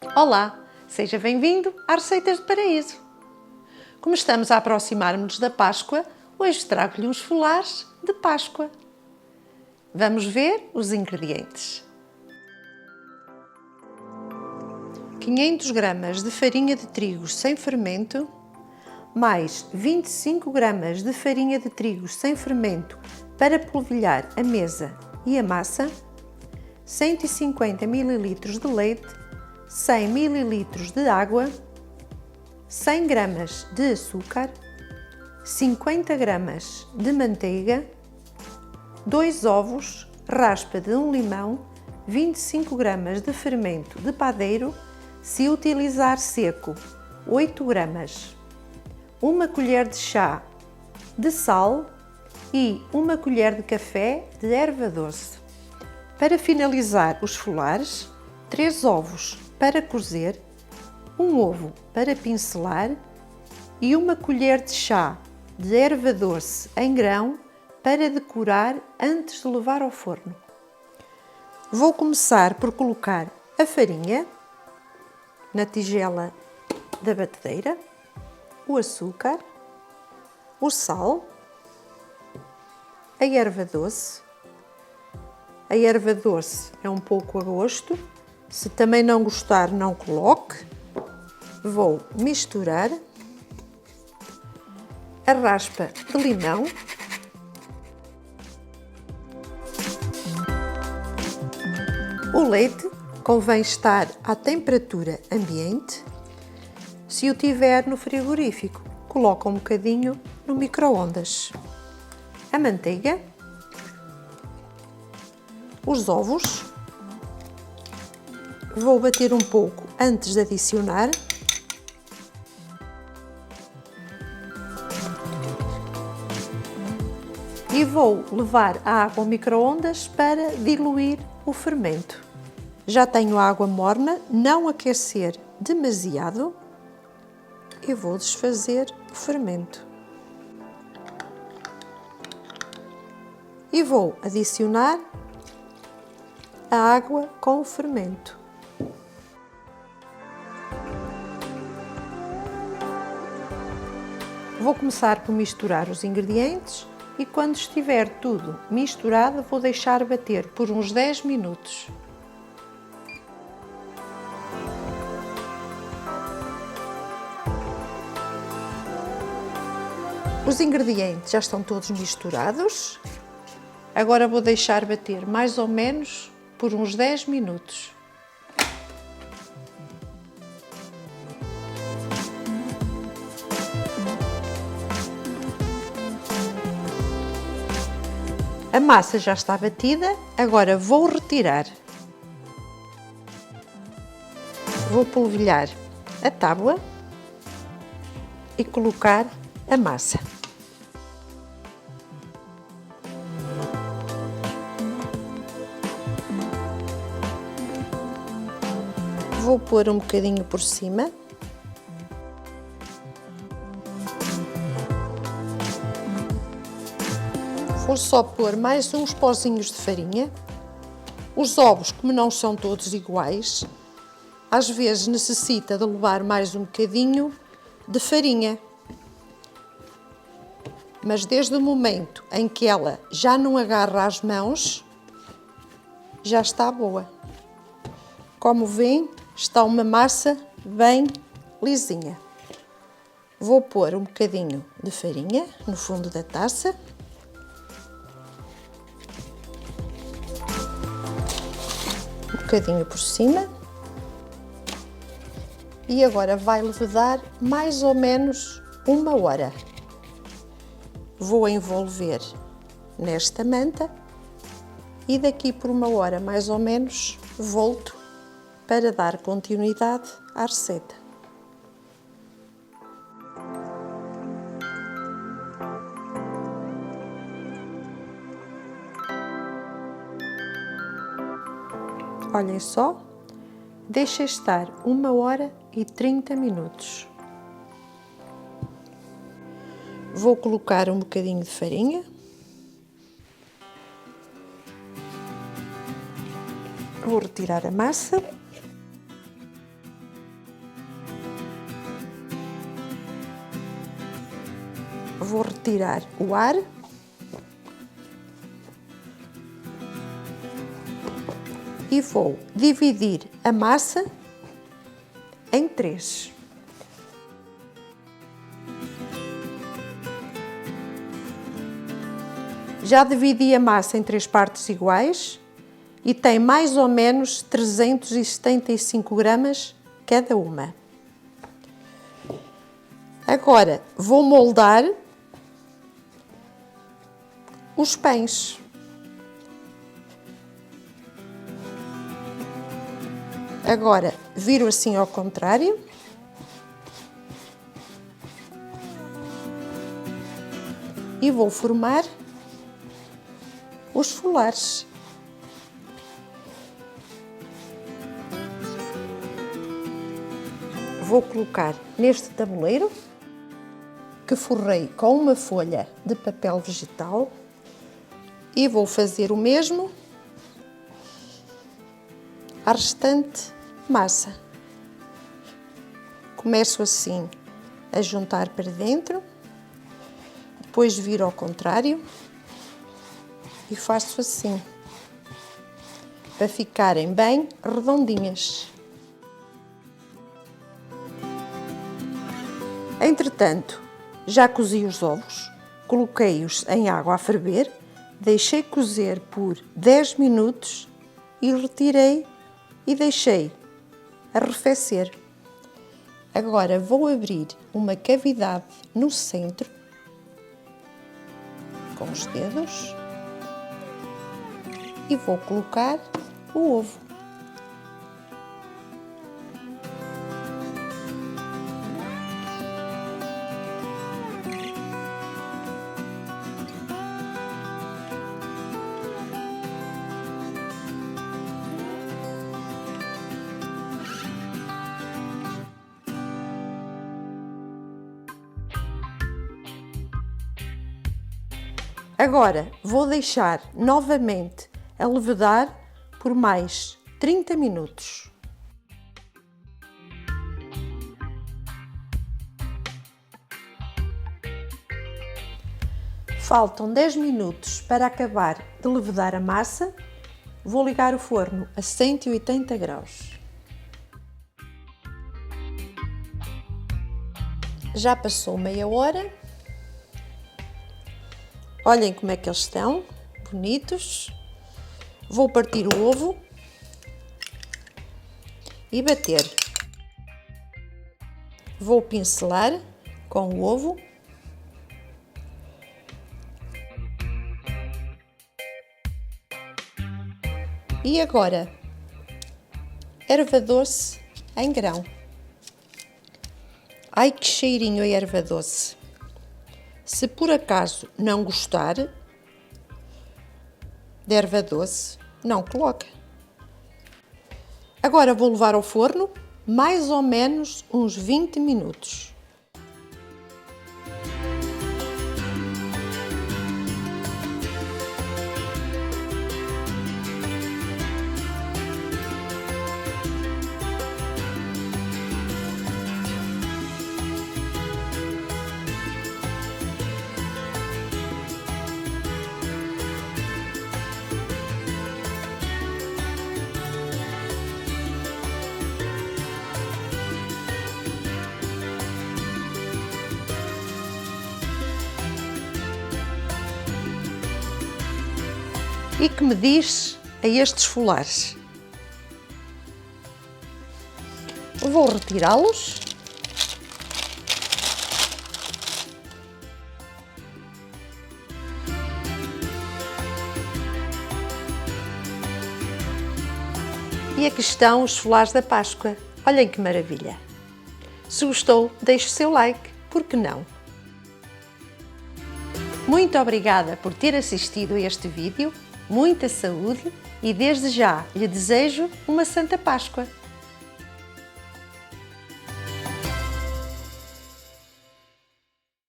Olá, seja bem-vindo às Receitas do Paraíso. Como estamos a aproximar-nos da Páscoa, hoje trago-lhe uns folares de Páscoa. Vamos ver os ingredientes. 500 gramas de farinha de trigo sem fermento, mais 25 gramas de farinha de trigo sem fermento para polvilhar a mesa e a massa, 150 ml de leite, 100 ml de água, 100 gramas de açúcar, 50 gramas de manteiga, 2 ovos, raspa de um limão, 25 gramas de fermento de padeiro, se utilizar seco, 8 gramas, 1 colher de chá de sal e 1 colher de café de erva doce. Para finalizar os folares, 3 ovos para cozer, 1 ovo para pincelar e 1 colher de chá de erva doce em grão para decorar antes de levar ao forno. Vou começar por colocar a farinha na tigela da batedeira, o açúcar, o sal, a erva doce. A erva doce é um pouco a gosto. Se também não gostar, não coloque. Vou misturar a raspa de limão, o leite convém estar à temperatura ambiente. Se o tiver no frigorífico, coloque um bocadinho no micro-ondas. A manteiga, os ovos. Vou bater um pouco antes de adicionar. E vou levar a água ao micro-ondas para diluir o fermento. Já tenho a água morna, não aquecer demasiado. E vou desfazer o fermento. E vou adicionar a água com o fermento. Vou começar por misturar os ingredientes e quando estiver tudo misturado, vou deixar bater por uns 10 minutos. Os ingredientes já estão todos misturados. Agora vou deixar bater mais ou menos por uns 10 minutos. A massa já está batida, agora vou retirar. Vou polvilhar a tábua e colocar a massa. Vou pôr um bocadinho por cima. Vou só pôr mais uns pozinhos de farinha. Os ovos, como não são todos iguais, às vezes necessita de levar mais um bocadinho de farinha. Mas desde o momento em que ela já não agarra as mãos, já está boa. Como vêem, está uma massa bem lisinha. Vou pôr um bocadinho de farinha no fundo da taça. Um bocadinho por cima. E agora vai levedar mais ou menos 1 hora. Vou envolver nesta manta e daqui por 1 hora mais ou menos volto para dar continuidade à receita. Olhem só, deixa estar 1 hora e 30 minutos. Vou colocar um bocadinho de farinha. Vou retirar a massa. Vou retirar o ar. E vou dividir a massa em 3. Já dividi a massa em 3 partes iguais e tem mais ou menos 375 gramas cada uma. Agora vou moldar os pães. Agora viro assim ao contrário. E vou formar os folares. Vou colocar neste tabuleiro que forrei com uma folha de papel vegetal e vou fazer o mesmo à restante massa. Começo assim a juntar para dentro, depois viro ao contrário e faço assim, para ficarem bem redondinhas. Entretanto, já cozi os ovos, coloquei-os em água a ferver, deixei cozer por 10 minutos e retirei e deixei arrefecer. Agora vou abrir uma cavidade no centro com os dedos e vou colocar o ovo. Agora vou deixar novamente a levedar por mais 30 minutos. Faltam 10 minutos para acabar de levedar a massa. Vou ligar o forno a 180 graus. Já passou meia hora. Olhem como é que eles estão, bonitos. Vou partir o ovo e bater. Vou pincelar com o ovo. E agora, erva doce em grão. Ai, que cheirinho a erva doce! Se por acaso não gostar de erva doce, não coloca. Agora vou levar ao forno mais ou menos uns 20 minutos. E que me diz a estes folares? Vou retirá-los. E aqui estão os folares da Páscoa. Olhem que maravilha! Se gostou, deixe o seu like, por que não? Muito obrigada por ter assistido a este vídeo. Muita saúde e desde já lhe desejo uma Santa Páscoa!